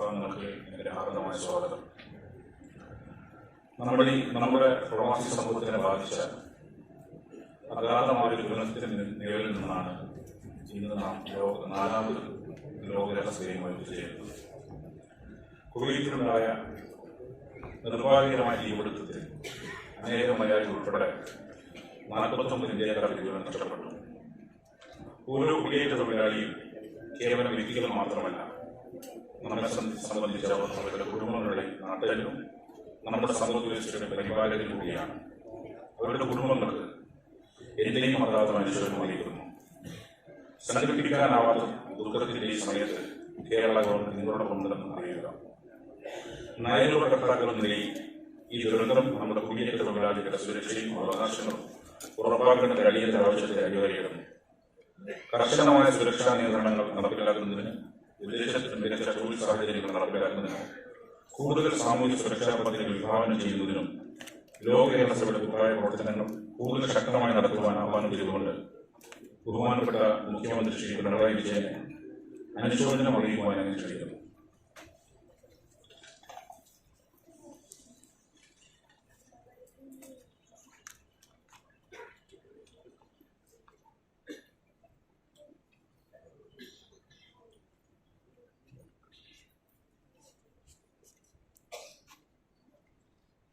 സഭാംഗങ്ങൾക്ക് എൻ്റെ ഹാർദമായ സ്വാഗതം. നമ്മുടെ പ്രവാസി സമൂഹത്തിനെ ബാധിച്ച അഗാധമായ ഒരു ദുരന്തത്തിന് നിഴലിൽ നിന്നാണ് ഇന്ന് നാം നാലാമത് ലോകരഹസ്യവുമായി ഒത്തുചേരുന്നത്. കുവൈറ്റിലുണ്ടായ നിർഭാഗ്യകരമായ തീപിടുത്തത്തിൽ അനേകം മലയാളികൾ ഉൾപ്പെടെ 49 ഇന്ത്യക്കാർക്ക് ജീവൻ നഷ്ടപ്പെട്ടു. ഓരോ കുടിയേറ്റ തൊഴിലാളിയും കേവലം വ്യക്തികൾ മാത്രമല്ല, നമ്മെ സംബന്ധിച്ച് അവർ അവരുടെ കുടുംബങ്ങളുടെ നാട്ടിലും നമ്മുടെ സമൂഹത്തിലെ പരിപാലകരും കൂടിയാണ്. അവരുടെ കുടുംബങ്ങൾക്ക് എന്തെങ്കിലും അതാത് മനുഷ്യരും അറിയിക്കുന്നു. സംഘടിപ്പിക്കാനാവാത്ത ദുഃഖത്തിന്റെ ഈ സമയത്ത് കേരള ഗവൺമെന്റ് നിങ്ങളോടൊപ്പം ഉണ്ടെന്ന് അറിയുക. നയകർത്താക്കൾ എന്ന നിലയിൽ ഈ ദുരന്തം നമ്മുടെ കുടിയേറ്റ തൊഴിലാളികളുടെ സുരക്ഷയും അവകാശങ്ങളും ഉറപ്പാക്കേണ്ട അടിയന്തര ആവശ്യത്തെ അനിവാര്യമാണ്. കർശനമായ സുരക്ഷാ നിയന്ത്രണങ്ങൾ നടപ്പിലാക്കുന്നതിന്, വിദേശത്ത് മികച്ച തൊഴിൽ സാഹചര്യങ്ങൾ നടപ്പിലാക്കുന്നതിനും, കൂടുതൽ സാമൂഹ്യ സുരക്ഷാ പദ്ധതികൾ വിഭാവനം ചെയ്യുന്നതിനും ലോകകേരള സഭയുടെ അഭിപ്രായ പ്രവർത്തനങ്ങൾ കൂടുതൽ ശക്തമായി നടത്തുവാൻ ആഹ്വാനം ചെയ്തുകൊണ്ട് ബഹുമാനപ്പെട്ട മുഖ്യമന്ത്രി ശ്രീ പിണറായി വിജയനെ അനുശോചനം അറിയിക്കുവാൻ ഞാൻ ക്ഷണിക്കുന്നു.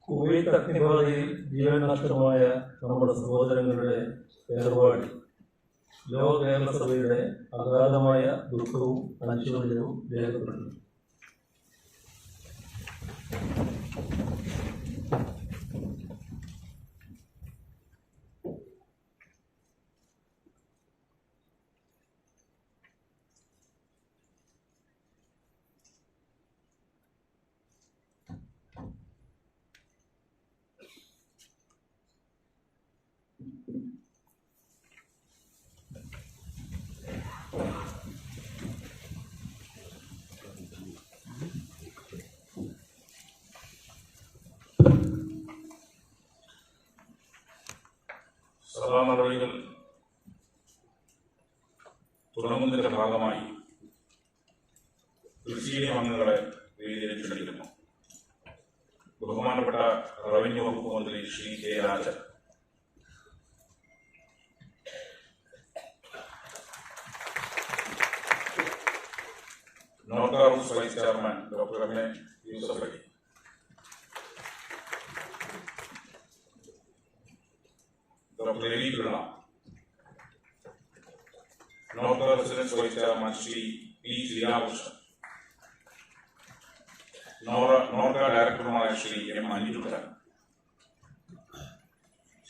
കുവൈറ്റ് അഗ്നിബാധയിൽ ജീവൻ നഷ്ടമായ നമ്മുടെ സഹോദരങ്ങളുടെ വേർപാടിൽ ലോക കേരള സഭയുടെ അഗാധമായ ദുഃഖവും അനുശോചനവും രേഖപ്പെടുന്നു. സഭാ നടപടികൾ തുടങ്ങുന്നതിന്റെ ഭാഗമായി പ്രസിഡീയം അംഗങ്ങളെ വേദിയിലേക്ക് ക്ഷണിക്കുന്നു. ബഹുമാനപ്പെട്ട റവന്യൂ വകുപ്പ് മന്ത്രി Shri K Rajan, Norka house vice chairman doctor M A Yusuff Ali, doctor Ravi Pillai, Norka residents vice chairman Shri P Sreeramakrishnan, Norka ഡയറക്ടറുമായ Shri M Aniruddhan,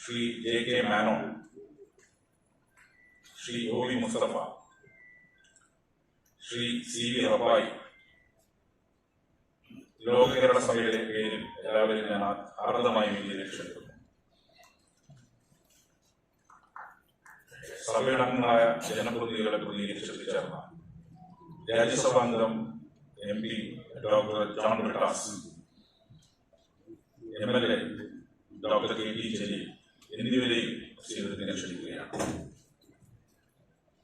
Shri J K Mano, Shri O V Mustafa, Shri C V Rabai, ലോക കേരള സഭയുടെ പേരിൽ എല്ലാവരും ഞാൻ ആർദ്രമായി വേദിയിലേക്ക് ക്ഷണിക്കുന്നു. സഭയുടെ അംഗങ്ങളായ ജനപ്രതിനിധികളെ പ്രതിനിധീകരിച്ച് എത്തിച്ചേർന്ന രാജ്യസഭാംഗം M P doctor John Brittas, MLA doctor K T Jaleel എന്നിവരെയും സ്വീകരണത്തിന് ക്ഷണിക്കുകയാണ്.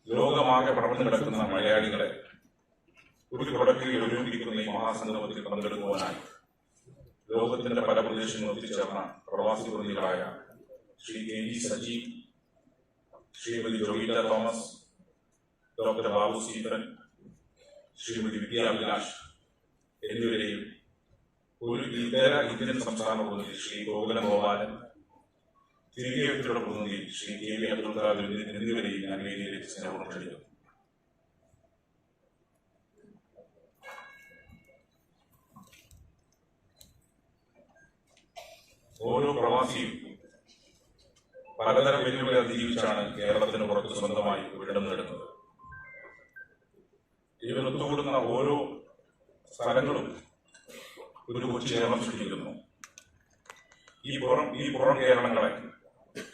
ലോകമാകെ പടർന്നു കിടക്കുന്ന മലയാളികളെ ഒരു പ്രൊഡക്റ്റിൽ ഒരുമിപ്പിക്കുന്ന ഈ മഹാസംഗമത്തിൽ പങ്കെടുക്കുവാനായി ലോകത്തിന്റെ പല പ്രദേശങ്ങളും എത്തിച്ചേർന്ന പ്രവാസി പ്രതിനിധികളായ Shri K G Sajeev, Shrimati Joyitta Thomas, doctor Babu Stephen, Shrimati Vidya Abhilash എന്നിവരെയും ഒരു ഇതര ഇന്ത്യൻ സംസ്ഥാന പ്രതിനിധി ശ്രീ ഗോകുല ഗോപാലൻ, തിരികെ വ്യക്തിയുടെ പ്രതിനിധി ശ്രീ കെ വി അബ്ദുൽ ഖാദർ എന്നിവരെയും ഞാൻ വേദിയിലേക്ക് സ്നേഹം ക്ഷണിക്കുന്നു. ഓരോ പ്രവാസിയും പലതരം വെല്ലുവിളി അതിജീവിച്ചാണ് കേരളത്തിന് പുറത്ത് സ്വന്തമായി ഇവിടം നേടുന്നത്. ഇവർ ഒത്തുകൂടുന്ന ഓരോ സ്ഥലങ്ങളും ഒരു കൊച്ചു കേരളം സൃഷ്ടിക്കുന്നു. ഈ പുറം കേരളങ്ങളെ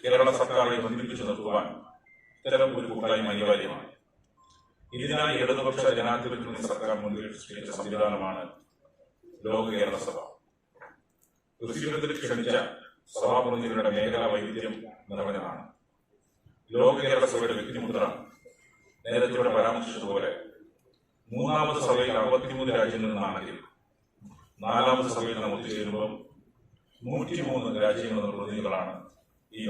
കേരള സർക്കാരെ ബന്ധിപ്പിച്ചു നിർത്തുവാൻ ഇത്തരം ഒരു കൂട്ടായ്മ അനിവാര്യമാണ്. ഇതിനായി ഇടതുപക്ഷ ജനാധിപത്യ സർക്കാർ മുന്നിൽ സൃഷ്ടിച്ച സംവിധാനമാണ് ലോക കേരള സഭ. പ്രസിഡന്റിൽ ക്ഷണിച്ച സഭാപ്രതിനിധികളുടെ മേഖലാ വൈവിധ്യം നിറഞ്ഞതാണ്. ലോക കേരള സഭയുടെ വ്യക്തിമുദ്ര നേരത്തെ പരാമർശിച്ചതുപോലെ മൂന്നാമത്തെ സഭയിൽ 63 രാജ്യങ്ങളിൽ നിന്നാണെങ്കിൽ 4ാമത്തെ സഭയിൽ നാം ഒത്തുചേരുമ്പോൾ 103 രാജ്യങ്ങളിൽ നിന്നുള്ള പ്രതിനിധികളാണ് ഈ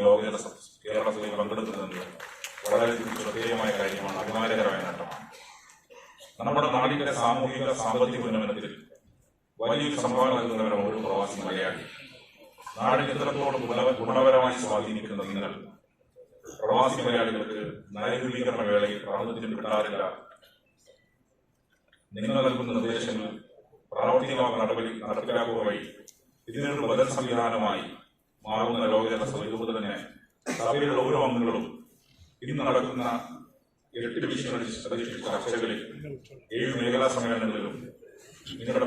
കേരള സഭയിൽ പങ്കെടുക്കുന്നത്. വളരെ ശ്രദ്ധേയമായ കാര്യമാണ്, അഭിമാനകരമായ നേട്ടമാണ്. നമ്മുടെ നാടിന്റെ സാമൂഹിക സാമ്പത്തിക ഉന്നമനത്തിൽ വലിയൊരു സംഭാവന നൽകുന്നവരാണ് ഒരു പ്രവാസി മലയാളി. നാടിന് ഇത്രത്തോളം ഗുണപരമായി സ്വാധീനിക്കുന്ന നിങ്ങൾ പ്രവാസി മലയാളികൾക്ക് നയരൂപീകരണ വേളയിൽ പ്രാതിനിധ്യം കിട്ടാറില്ല. നിങ്ങൾ നൽകുന്ന നിർദ്ദേശങ്ങൾ പ്രാവർത്തികമായ നടപ്പിലാക്കുക വഴി ഇതിനൊരു ബദൽ സംവിധാനമായി മാറുന്ന ലോകേതര സഭ. ഇതുപോലെ തന്നെ സഭയിലുള്ള ഓരോ അംഗങ്ങളും ഇന്ന് നടക്കുന്ന 8 വിഷയങ്ങളിൽ ചർച്ചകളിൽ 7 മേഖലാ സമ്മേളനങ്ങളിലും നിങ്ങളുടെ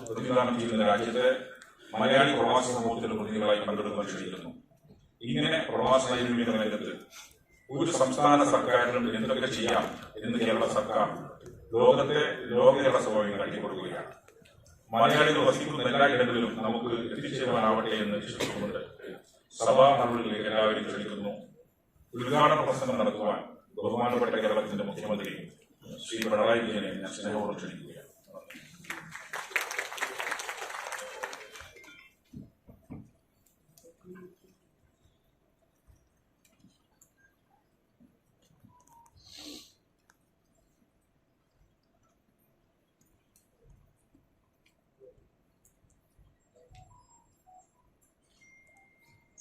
പ്രതിനിധാനം ചെയ്യുന്ന രാജ്യത്തെ മലയാളി പ്രവാസി സമൂഹത്തിന്റെ പ്രതിനിധികളായി പങ്കെടുക്കാൻ ക്ഷണിക്കുന്നു. ഇങ്ങനെ പ്രവാസ നൈപുണ്യ രംഗത്ത് ഒരു സംസ്ഥാന സർക്കാരിനും എന്തൊക്കെ ചെയ്യാം എന്ന് കേരള സർക്കാർ ലോകേതര സഭയിൽ കാട്ടിക്കൊടുക്കുകയാണ്. മലയാളികൾ വസിക്കുന്ന എല്ലാ ഇടങ്ങളിലും നമുക്ക് എത്തിച്ചേരാനാവട്ടെ എന്ന് വിശ്വസിക്കുന്നുണ്ട്. സഭാ നടപടികളിലേക്ക് എല്ലാവരും ക്ഷണിക്കുന്നു. ഉദ്ഘാടന പ്രസംഗം നടത്തുവാൻ ബഹുമാനപ്പെട്ട കേരളത്തിന്റെ മുഖ്യമന്ത്രി ശ്രീ പിണറായി വിജയനെ ഞാൻ സ്നേഹപൂർവ്വം ക്ഷണിക്കുകയാണ്.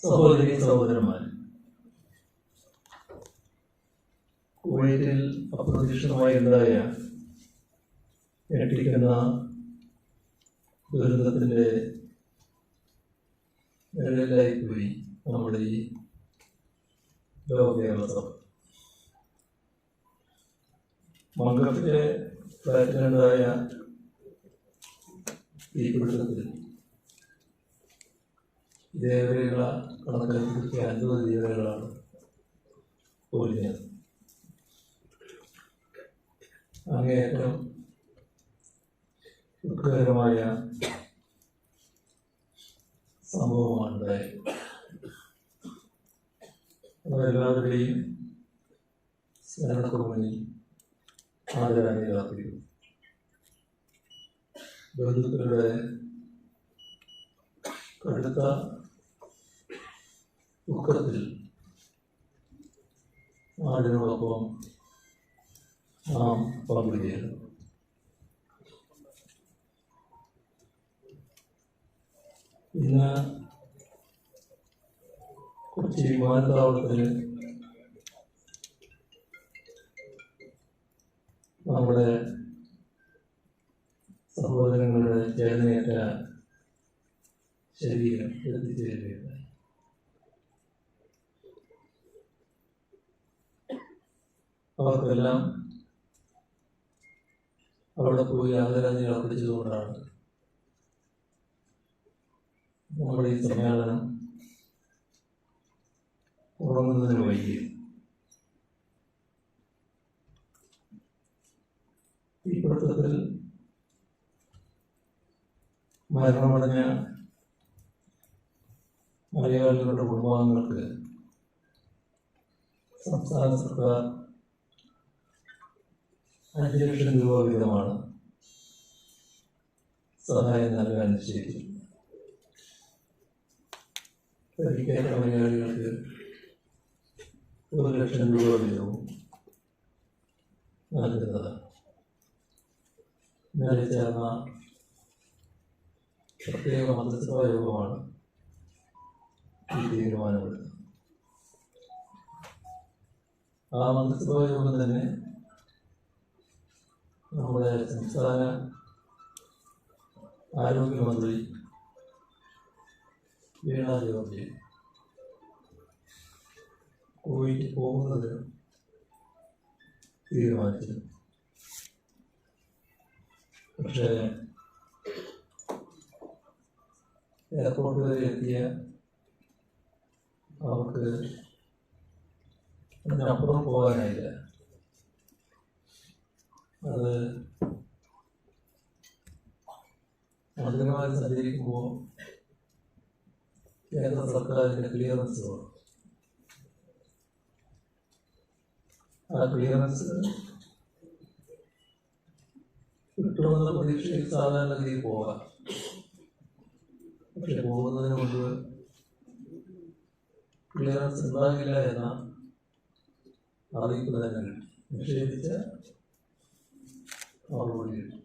സഹോദരി സഹോദരന്മാർ, കുവൈറ്റിൽ അപ്രതീക്ഷിതമായി ഉണ്ടായ ഞെട്ടിക്കുന്ന ദുരന്തത്തിൻ്റെ നിഴലിലായിപ്പോയി നമ്മുടെ ഈ കേരള സഭ. മംഗളത്തിലെ ഫ്ലാറ്റിലുണ്ടായ തീപിടുത്തത്തിൽ ഇതേവരെയുള്ള കണക്കനുസരിച്ച് 50 ജീവനുകളാണ് പൊലിഞ്ഞത്. അങ്ങേയറ്റം ദുഃഖകരമായ സംഭവമാണ് ഉണ്ടായത്. നമ്മളെല്ലാവരുടെയും സ്മരണക്കുറവിൽ ആദരാഞ്ജലി അർപ്പിക്കുന്നു. ബന്ധുക്കളുടെ കടുത്ത ദുഃഖത്തിൽ നാടിനോടൊപ്പം നാം പങ്കുചേരുന്നു. ഇന്ന് കൊച്ചി വിമാനത്താവളത്തിൽ നമ്മുടെ സഹോദരങ്ങളുടെ ചേതനയേറ്റ ശരീരം എത്തിച്ചേരുകയുണ്ടായി. അവർക്കെല്ലാം അവിടെ പോയി ആദരാഞ്ജലി അർപ്പിച്ചതുകൊണ്ടാണ് നമ്മുടെ ഈ സമ്മേളനം ഉറങ്ങുന്നതിന് വൈകി. ഈ പ്രശ്നത്തിൽ മരണമടഞ്ഞ മലയാളികളുടെ കുടുംബാംഗങ്ങൾക്ക് സംസ്ഥാന സർക്കാർ 5 ലക്ഷം രൂപ വീതമാണ് സഹായം നൽകാൻ നിശ്ചയിച്ചിരിക്കുന്നത്. പരിക്കേറ്റ മലയാളികൾക്ക് 1 ലക്ഷം രൂപ വീതവും നൽകുന്നതാണ്. ഇന്നലെ ചേർന്ന പ്രത്യേക മന്ത്രിസഭാ യോഗമാണ് ഈ തീരുമാനമെടുത്തത്. ആ മന്ത്രിസഭാ യോഗം തന്നെ നമ്മുടെ സംസ്ഥാന ആരോഗ്യമന്ത്രി വീണ ജോർജ് കുവൈറ്റ് പോകുന്നത് തീരുമാനിച്ചു. പക്ഷേ എയർപോർട്ട് വരെ എത്തിയ അവർക്ക് അതിനപ്പുറം പോകാനായില്ല. അത് അധികമായി സഞ്ചരിക്കുമ്പോൾ കേന്ദ്ര സർക്കാരിൻ്റെ ക്ലിയറൻസ് വേണം. ആ ക്ലിയറൻസ് കിട്ടുമെന്ന പ്രതീക്ഷയിൽ സാധാരണഗതിയിൽ പോകാം. പക്ഷെ പോകുന്നതിന് മുമ്പ് ക്ലിയറൻസ് ഉണ്ടാകില്ല എന്ന അറിയിപ്പ് തന്നെ കിട്ടി. നിഷേധിച്ച മറുപടി കിട്ടി.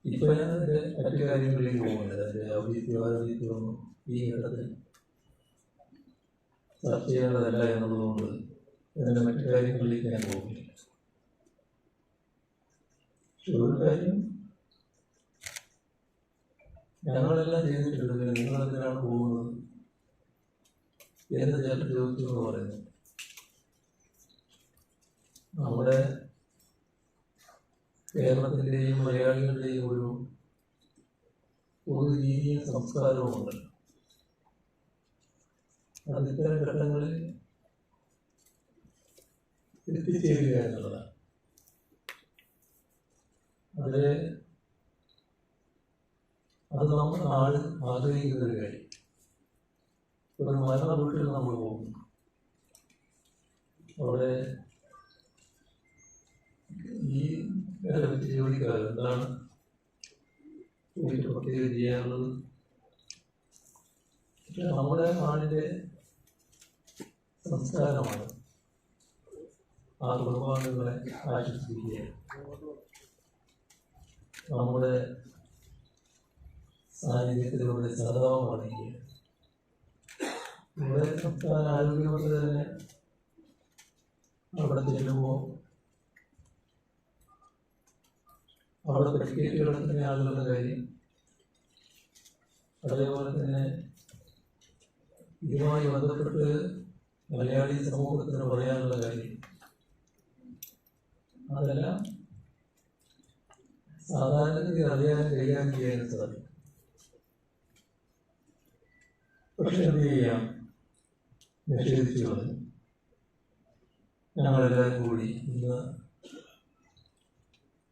ഇപ്പൊ ഞാൻ അതിന്റെ മറ്റു കാര്യങ്ങളിലേക്ക് പോകുന്നത് അതിന്റെ ഔദ്യോഗികമൊന്നും ഈ ഘട്ടത്തിൽ ചർച്ച ചെയ്യേണ്ടതല്ല എന്നുള്ളതുകൊണ്ട് അതിന്റെ മറ്റു കാര്യങ്ങളിലേക്ക് ഞാൻ പോകുന്നില്ല. ഒരു കാര്യം ഞങ്ങളെല്ലാം ചെയ്തിട്ടുണ്ട്, നിങ്ങളെന്തിനാണ് പോകുന്നത് എന്ന് ചിലർ ചോദിച്ചു എന്ന് പറയുന്നു. നമ്മുടെ കേരളത്തിൻ്റെയും മലയാളികളുടെയും ഒരു പൊതു രീതിയും സംസ്കാരവുമുണ്ട്. അത് ഇത്തരം ഘട്ടങ്ങളിൽ എത്തിച്ചേരുക എന്നുള്ളതാണ്. അത് നമ്മുടെ നാട് ആഗ്രഹിക്കുന്ന ഒരു കാര്യം. ഒരു മരണ വീട്ടിൽ നമ്മൾ പോകുന്നു, അവിടെ ഈ വേറെ വെച്ച് ചോദിക്കാറ് എന്താണ് വീട്ടിൽ പ്രത്യേകം ചെയ്യാനുള്ളത്. പക്ഷെ നമ്മുടെ നാടിൻ്റെ സംസ്കാരമാണ് ആ കുടുംബാംഗങ്ങളെ ആശ്വസിപ്പിക്കുക. നമ്മുടെ സാന്നിധ്യത്തിലൂടെ സഹതാപം അറിയിക്കുക. ഇവിടെ സംസ്ഥാന ആരോഗ്യമന്ത്രി തന്നെ അവിടെ ചെല്ലുമ്പോൾ അവിടെ പരിക്കേറ്റ് കിടക്കുന്ന ആളുകളുടെ കാര്യം, അതേപോലെ തന്നെ ഇതുമായി ബന്ധപ്പെട്ട് മലയാളി സമൂഹത്തിന് പറയാനുള്ള കാര്യം, അതെല്ലാം സാധാരണഗതി അറിയാൻ കൈകാര്യം ചെയ്യാൻ സാധിക്കും. പക്ഷെ എന്ത് ചെയ്യാം, നിഷേധിച്ചു കളഞ്ഞു. ഞങ്ങളെല്ലാവരും കൂടി ഇന്ന്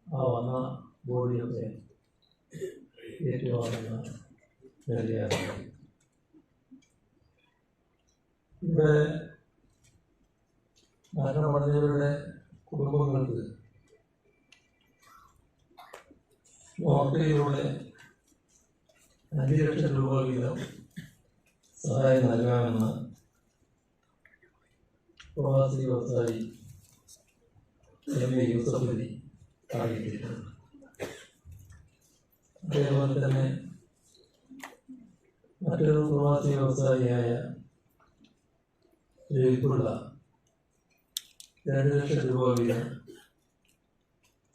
ആ വന്ന ബോഡിയൊക്കെ ഏറ്റുവാങ്ങുന്ന നിലയാണ്. ഇവിടെ മരണമടഞ്ഞവരുടെ കുടുംബങ്ങൾക്ക് നോർക്കയിലൂടെ 5 ലക്ഷം രൂപ വീതം സഹായം നൽകാമെന്ന് പ്രവാസി വ്യവസായി MA യൂസഫ് അലി അറിയിച്ചിട്ടുണ്ട്. അതേപോലെ തന്നെ മറ്റൊരു പ്രവാസി വ്യവസായിയായ ജയ്പുള്ള 2 ലക്ഷം രൂപ വീതം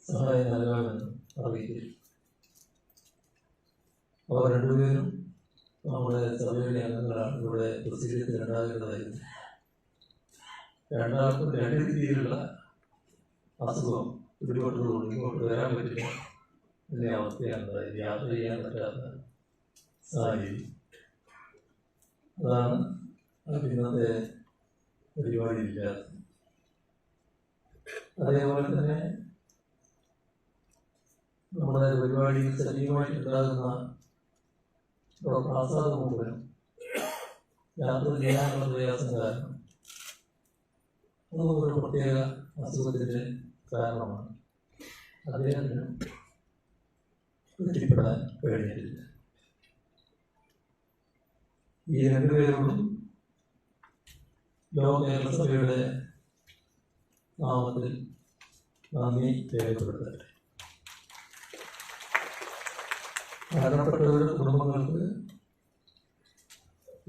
സഹായം നൽകാമെന്ന് അറിയിച്ചിട്ടുണ്ട്. അവർ രണ്ടുപേരും നമ്മുടെ സഭയുടെ അംഗങ്ങളാണ്. ഇവിടെ പ്രസിദ്ധത്തിൽ ഉണ്ടാകേണ്ടതായിരുന്നു. രണ്ടാൾക്കും 2 രീതിയിലുള്ള അസുഖം പിടിപെട്ടതുകൊണ്ട് ഇങ്ങോട്ട് വരാൻ പറ്റില്ല എന്ന അവസ്ഥയാണ്. യാത്ര ചെയ്യാൻ പറ്റാത്ത സാഹചര്യം. അതാണ് ഇന്നത്തെ പരിപാടിയില്ലാത്തത്. അതേപോലെ തന്നെ നമ്മുടെ പരിപാടിയിൽ സജീവമായിട്ടുണ്ടാകുന്ന ഡോക്ടർ ആസാദ് മൂപ്പനും യാത്ര ചെയ്യാനുള്ള പ്രയാസം കാരണം അതും ഒരു പ്രത്യേക അസുഖത്തിൻ്റെ കാരണമാണ്. അദ്ദേഹത്തിന് എത്തിപ്പെടാൻ കഴിഞ്ഞിട്ടില്ല. ഈ 2 പേരോടും ലോക കേരള സഭയുടെ നാമത്തിൽ നന്ദി രേഖപ്പെടുത്തട്ടെ. മരണപ്പെട്ടവരുടെ കുടുംബങ്ങൾക്ക്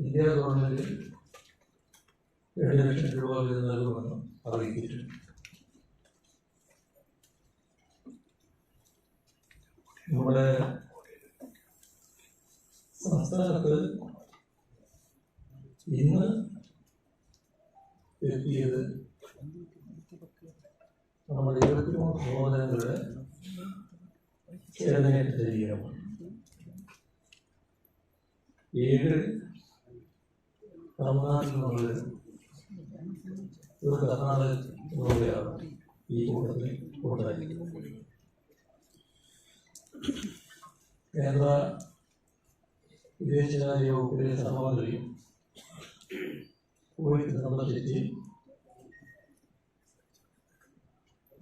ഇന്ത്യ ഗവൺമെന്റ് 2 ലക്ഷം രൂപ വീതം നൽകുമെന്ന് അറിയിച്ചിട്ടുണ്ട്. നമ്മുടെ സംസ്ഥാനത്ത് ഇന്ന് എത്തിയത് നമ്മുടെ 23 സഹോദരങ്ങളുടെ ചേതനേറ്റ ശരീരമാണ്. 7 തമിഴ്നാട്ടിൽ നിന്നുള്ളത്, ഒരു കർണാടക രൂപയാണ് ഈ കൂട്ടത്തിൽ ഉണ്ടായിരിക്കുന്നത്. കേന്ദ്ര വിദേശകാര്യ വകുപ്പിലെ സഹമന്ത്രിയും കുവൈറ്റ് സന്ദർശിച്ച്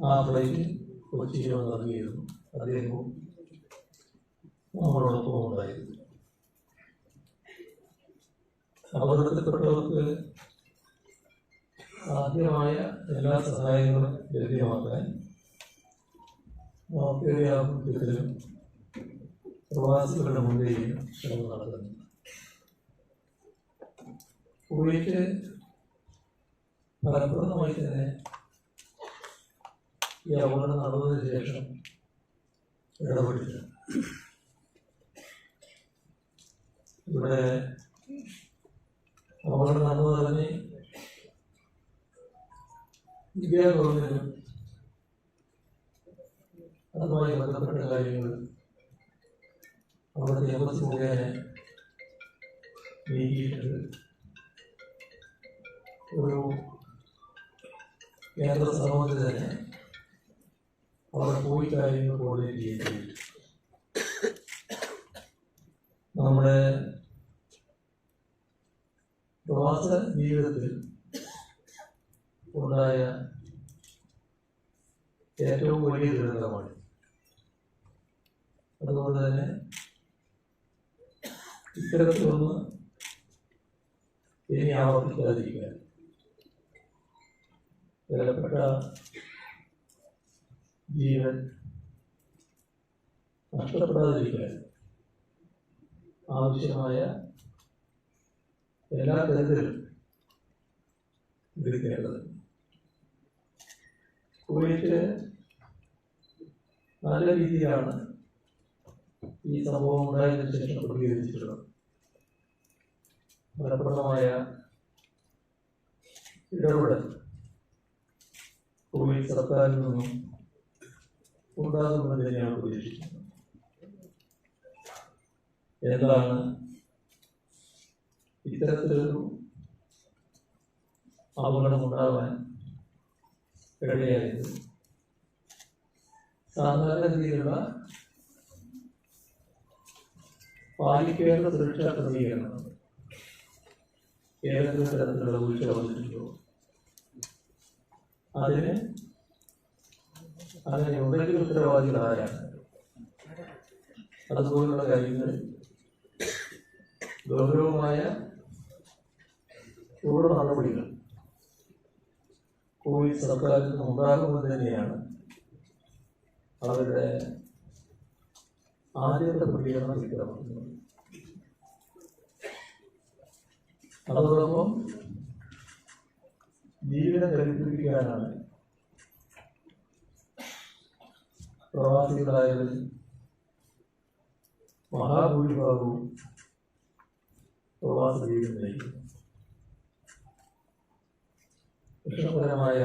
ആ ഫ്ലൈറ്റ് കൊച്ചിയിൽ വന്നിറങ്ങിയിരുന്നു. അദ്ദേഹവും നമ്മളോടൊപ്പം ഉണ്ടായിരുന്നു. അപകടത്തിൽപ്പെട്ടവർക്ക് സാധ്യമായ എല്ലാ സഹായങ്ങളും ലഭ്യമാക്കാൻ ആഭ്യന്തരത്തിലും പ്രവാസികളുടെ മുൻകൈയിലും ശ്രമം നടത്തുന്നു. കുവൈറ്റ് ഫലപ്രദമായി തന്നെ ഈ അപകടം നടന്നതിന് ശേഷം ഇടപെട്ടിട്ടുണ്ട്. ഇവിടെ അപകടം നടന്നതറിഞ്ഞ് ഇന്ത്യ ഗവൺമെന്റും അതുമായി ബന്ധപ്പെട്ട കാര്യങ്ങൾ അവിടുത്തെ എംബസി മുഖേന നീക്കിയിട്ടുണ്ട്. ഒരു കേന്ദ്ര സമൂഹത്തിൽ തന്നെ അവിടെ പോയി കാര്യങ്ങൾ കോർഡിനേറ്റ് ചെയ്യുകയും നമ്മുടെ പ്രവാസ ജീവിതത്തിൽ ഉണ്ടായ ഏറ്റവും വലിയ ദുരന്തമാണ്. അതുകൊണ്ട് തന്നെ ഇത്തരത്തിലൊന്ന് ഇനി ആവർത്തിക്കാതിരിക്കാൻ, വിലപ്പെട്ട ജീവൻ നഷ്ടപ്പെടാതിരിക്കാൻ ആവശ്യമായ എല്ലാ തരത്തിലും എടുക്കേണ്ടത്. കുവൈറ്റ് നല്ല രീതിയിലാണ് ഈ സംഭവം ഉണ്ടായതിനു ശേഷം പ്രതികരിച്ചിട്ടുള്ളത്. ഫലപ്രദമായ ഇടപെടൽ കുവൈറ്റ് സർക്കാരിൽ നിന്നും ഉണ്ടാകുമെന്ന് തന്നെയാണ് പ്രതീക്ഷിക്കുന്നത്. എന്താണ് ഇത്തരത്തിലൊരു അപകടമുണ്ടാവാൻ ഇടയായത്? സാധാരണ രീതിയിലുള്ള പാലിക്കേണ്ട സുരക്ഷാ ക്രമീകരണം ഏതെങ്കിലും തരത്തിലുള്ള വീഴ്ച വന്നിട്ടുണ്ടോ? അതിന് അങ്ങനെ ഉണ്ടെങ്കിൽ ഉത്തരവാദികൾ ആരാണ്? അതുപോലുള്ള കാര്യങ്ങൾ ഗൗരവമായ തുടർ നടപടികൾ കോവിഡ് സർക്കാരിൽ നിന്ന് ഉണ്ടാകുമെന്ന് തന്നെയാണ് അവരുടെ ആദ്യത്തെ പ്രതികരണം വ്യക്തമാക്കുന്നത്. അതോടൊപ്പം ജീവിതം കരുതിപ്പിടിക്കാനാണ് പ്രവാസികളായവരിൽ മഹാഭൂരിഭാഗവും പ്രവാസ ജീവിതം നയിക്കുന്നു. വിഷമകരമായ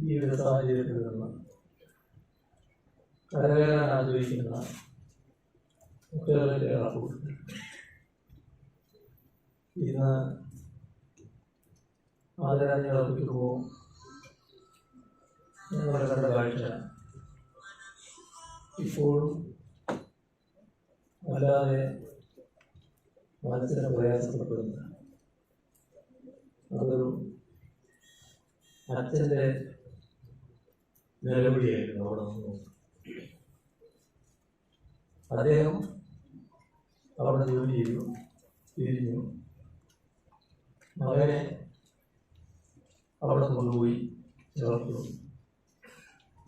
ജീവിത സാഹചര്യത്തിൽ നിന്ന് കരകയറാൻ ആഗ്രഹിക്കുന്ന ഒട്ടേറെ ആളുകൾ ഇന്ന് ആദരാഞ്ജലി അർപ്പിക്കുമ്പോൾ ഞങ്ങളുടെ കണ്ട കാഴ്ച ഇപ്പോഴും വല്ലാതെ മനസ്സിനെ പ്രയാസപ്പെടുന്നു. അതൊരു അച്ഛൻ്റെ നിലവിളിയായിരുന്നു അവിടെ നിന്ന്. അദ്ദേഹം അവിടെ ജോലി ചെയ്തു, തിരിഞ്ഞു, മകനെ അവിടെ കൊണ്ടുപോയി ചേർത്തു,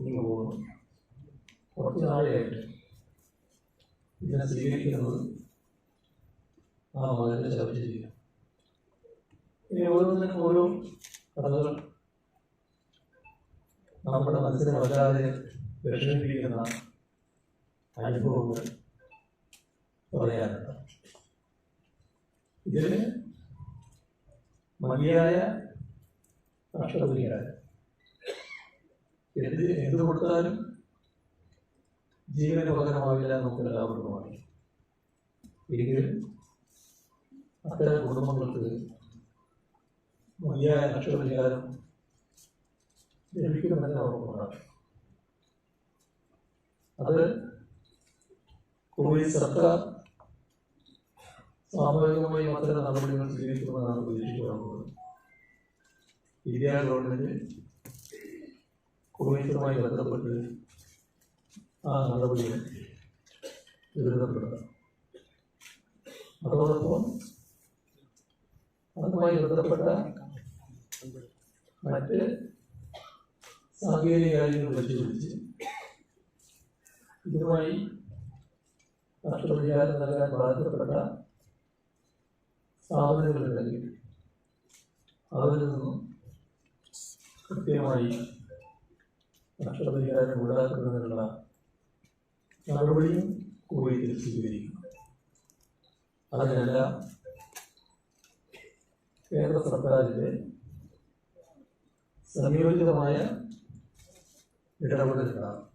ഇങ്ങ് പോകുന്നു. കുറച്ച് നാളെയായിട്ട് ഇതിനെ സ്വീകരിക്കുന്നത് ആ മകനെ ശബ്ദിച്ചിരിക്കുക. ഇനി ഓരോന്നിനും ഓരോ കഥകൾ നമ്മുടെ മനസ്സിനെ വല്ലാതെ വിഷമിപ്പിക്കുന്ന അനുഭവങ്ങൾ പറയാനുണ്ട്. ഇതിന് മതിയായ നഷ്ടപരിഹാരം എന്ത് കൊടുത്താലും ജീവന് പകരമാവില്ല നമുക്ക് എല്ലാവർക്കും അറിയാം. എങ്കിലും അത്തരം കുടുംബങ്ങൾക്ക് മതിയായ നഷ്ടപരിഹാരം ലഭിക്കുമെന്ന് ഉറപ്പുണ്ടാകും. അത് കോവിഡ് സർക്കാർ സ്വാഭാവികമായും അത്തരം നടപടികൾ സ്വീകരിക്കുമെന്നാണ് പ്രതീക്ഷിക്കുന്നത്. ഇന്ത്യ ഗവൺമെന്റ് കുവൈറ്റുമായി ബന്ധപ്പെട്ട് ആ നടപടികൾ ദുരിതപ്പെടുക. അതോടൊപ്പം അതുമായി ബന്ധപ്പെട്ട മറ്റ് സാങ്കേതിക കാര്യങ്ങൾ പരിശോധിച്ച് ഇതുമായി നഷ്ടപരിഹാരം നൽകാൻ ബാധ്യപ്പെട്ട സ്ഥാപനങ്ങളുണ്ടെങ്കിൽ അവരിൽ നിന്നും കൃത്യമായി നഷ്ടപരിഹാരം ഉണ്ടാക്കുന്നതിനുള്ള നടപടിയും കുവൈത്തിൽ സ്വീകരിക്കും. അതിനെല്ലാം കേന്ദ്ര സർക്കാരിൻ്റെ സംയോജിതമായ ഇടപെടലുണ്ടാകും.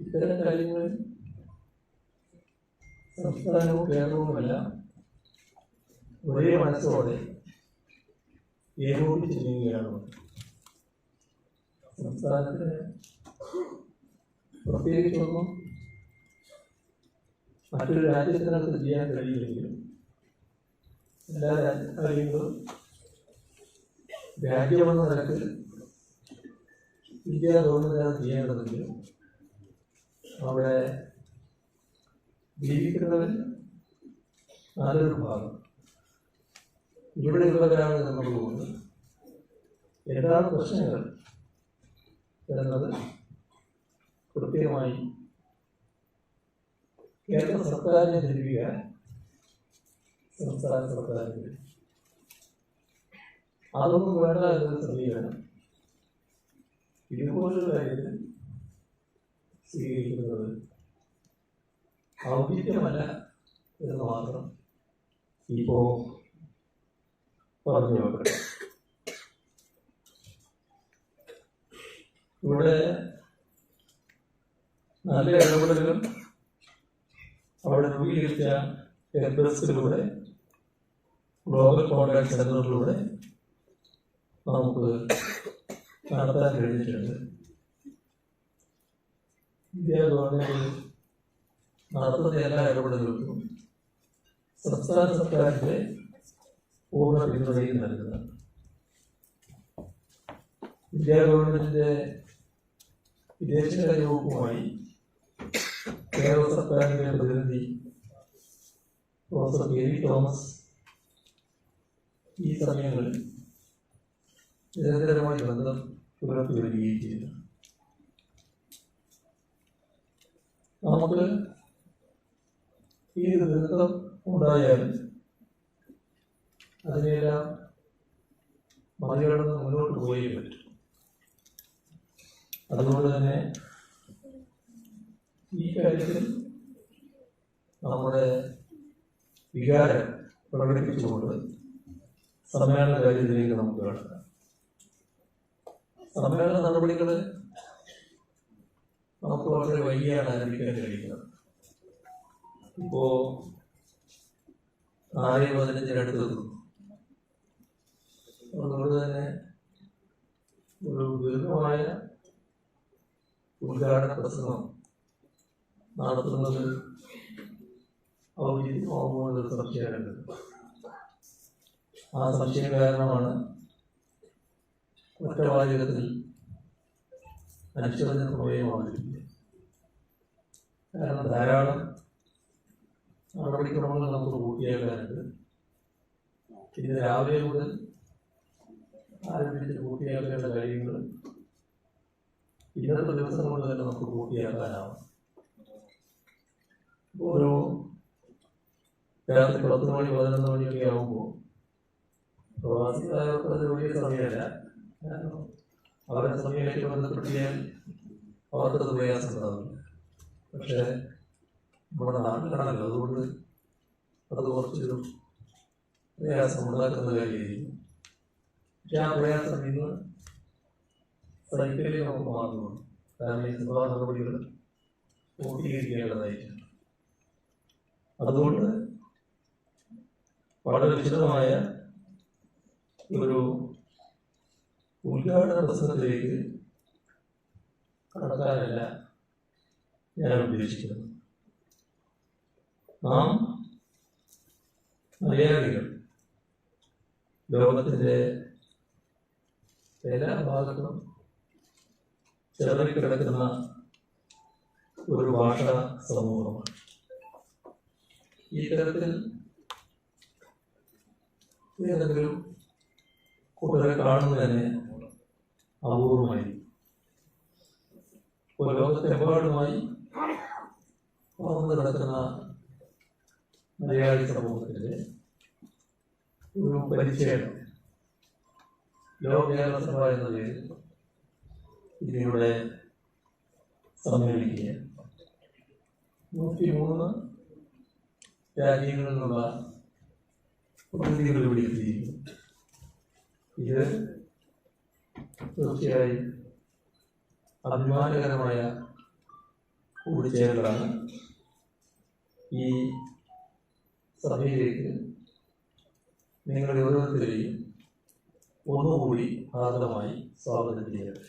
ഇത്തരം കാര്യങ്ങളിൽ സംസ്ഥാനവും കേരളവുമെല്ലാം ഒരേ മനസ്സോടെ ഏകോപിച്ച് നീങ്ങുകയാണ്. സംസ്ഥാനത്തിന് പ്രത്യേകിച്ചൊന്നും മറ്റൊരു രാജ്യത്തിനകത്ത് ചെയ്യാൻ കഴിയില്ലെങ്കിലും എല്ലാ കാര്യങ്ങളും രാജ്യമെന്ന നിലക്ക് ഇന്ത്യ ഗവൺമെൻറ്റാണ് ചെയ്യേണ്ടതെങ്കിലും അവിടെ ജീവിക്കുന്നവർ നല്ലൊരു ഭാഗം ഇവിടെയുള്ളവരാണ് എന്നുള്ളതുകൊണ്ട് എന്താണ് പ്രശ്നങ്ങൾ എന്നത് കൃത്യമായി കേന്ദ്ര സർക്കാരിനെ ധരിപ്പിക്കാൻ സംസ്ഥാന സർക്കാരിന് അതൊന്നും വേണ്ട എന്നൊരു സമീപനം ഇതുപോലൊരു കാര്യത്തിൽ സ്വീകരിക്കുന്നത് ഔചിത്യമല്ല എന്ന് മാത്രം ഇപ്പോൾ പറഞ്ഞു വെക്കട്ടെ. ഇവിടെ നല്ല ഇടപെടലുകൾ അവിടെ രൂപീകരിച്ച എംബസിലൂടെ ഗ്ലോബൽ കോൺടാക്ട് സെന്ററിലൂടെ നമുക്ക് നടത്താൻ കഴിഞ്ഞിട്ടുണ്ട്. ഇന്ത്യ ഗവൺമെന്റ് നടത്തുന്ന എല്ലാ ഇടപെടലുകൾക്കും സംസ്ഥാന സർക്കാരിന്റെ പൂർണ്ണ പിന്തുണയും നൽകുന്നുണ്ട്. ഇന്ത്യ ഗവൺമെന്റിന്റെ വിദേശകാര്യ വകുപ്പുമായി കേരള സർക്കാരിന്റെ പ്രതിനിധി പ്രൊഫസർ കെ.വി. തോമസ് ഈ സമയങ്ങളിൽ നിരന്തരമായി ബന്ധം പുലർത്തി വരികയും ചെയ്തു. നമുക്ക് ഈ ദുരന്തം ഉണ്ടായാലും അതിനെല്ലാം മറികടന്ന് മുന്നോട്ട് പോയേ പറ്റും. അതുകൊണ്ട് തന്നെ ഈ കാര്യത്തിൽ നമ്മുടെ വികാരം പ്രകടിപ്പിച്ചുകൊണ്ട് സമ്മേളന കാര്യത്തിലേക്ക് നമുക്ക് കടക്കാം. സമ്മേളന നടപടികൾ നമുക്ക് വളരെ വൈകിയാണ് ആരംഭിക്കാൻ കഴിയുന്നത്. ഇപ്പോ 6:15 അതുകൊണ്ട് തന്നെ ഒരു ദീർഘമായ ഉദ്ഘാടന പ്രസംഗം നടത്തുന്നത് ഔചിത്യമാകുമെന്നൊരു സംശയമുണ്ട്. ആ സംശയം കാരണമാണ് ഒറ്റവാചകത്തിൽ അനുശോചന പ്രമേയം അവതരിപ്പിക്കുക. കാരണം ധാരാളം നടപടിക്രമങ്ങൾ നമുക്ക് പൂർത്തിയാക്കാനുണ്ട്. ഇന്ന് രാവിലെ മുതൽ ആരംഭിച്ച് പൂർത്തിയാക്കേണ്ട കാര്യങ്ങൾ ഇന്നത്തെ ദിവസം കൊണ്ട് തന്നെ നമുക്ക് പൂർത്തിയാക്കാനാവും. ഒരു രാത്രി 10 മണി 11 മണിയൊക്കെ ആകുമ്പോൾ പ്രവാസികളായവർക്ക് അത് വലിയ സമയമല്ല. കാരണം അവരെ സമയമായിട്ട് ബന്ധപ്പെടുത്തിയാൽ അവർക്കത് പ്രയാസം ഉണ്ടാവില്ല. പക്ഷേ നമ്മുടെ നാട്ടിലാണല്ലോ, അതുകൊണ്ട് അത് കുറച്ചൊരു പ്രയാസം ഉണ്ടാക്കുന്ന കാര്യമായിരിക്കും. പക്ഷെ ആ പ്രയാസം ഇന്ന് സൈക്കിളിൽ നമുക്ക് മാറുന്നുണ്ട്. കാരണം ഈ സഭാ നടപടികൾ പൂർത്തീകരിക്കേണ്ടതായിട്ടുണ്ട്. അതുകൊണ്ട് വളരെ വിശദമായ ഒരു ഉദ്ഘാടന പ്രസംഗത്തിലേക്ക് കടക്കാനല്ല ഞാൻ ഉദ്ദേശിക്കുന്നത്. നാം മലയാളികൾ ലോകത്തിൻ്റെ എല്ലാ ഭാഗത്തും ചിതറിക്കിടക്കുന്ന ഒരു ഭാഷാ സമൂഹമാണ്. ഈ തരത്തിൽ ഏതെങ്കിലും കൂട്ടരെ കാണുന്നതിന് അപൂർവമായി ലോകത്തെമ്പാടുമായി വളർന്നു കിടക്കുന്ന മലയാളി സമൂഹത്തിൻ്റെ ഒരു പരിച്ഛേദം ലോക കേരള സഭ എന്ന പേരിൽ ഇതിലൂടെ സമ്മേളിക്കുക 103 രാജ്യങ്ങളിൽ നിന്നുള്ള പ്രതിനിധികൾ ഇവിടെ എത്തിയിരിക്കുന്നു. ഇത് തീർച്ചയായും അഭിമാനകരമായ കൂടിച്ചേരലാണ്. ഈ സഭയിലേക്ക് നിങ്ങളുടെ ഓരോരുത്തരെയും ഒന്നുകൂടി ആദരമായി സ്വാഗതം ചെയ്യട്ടെ.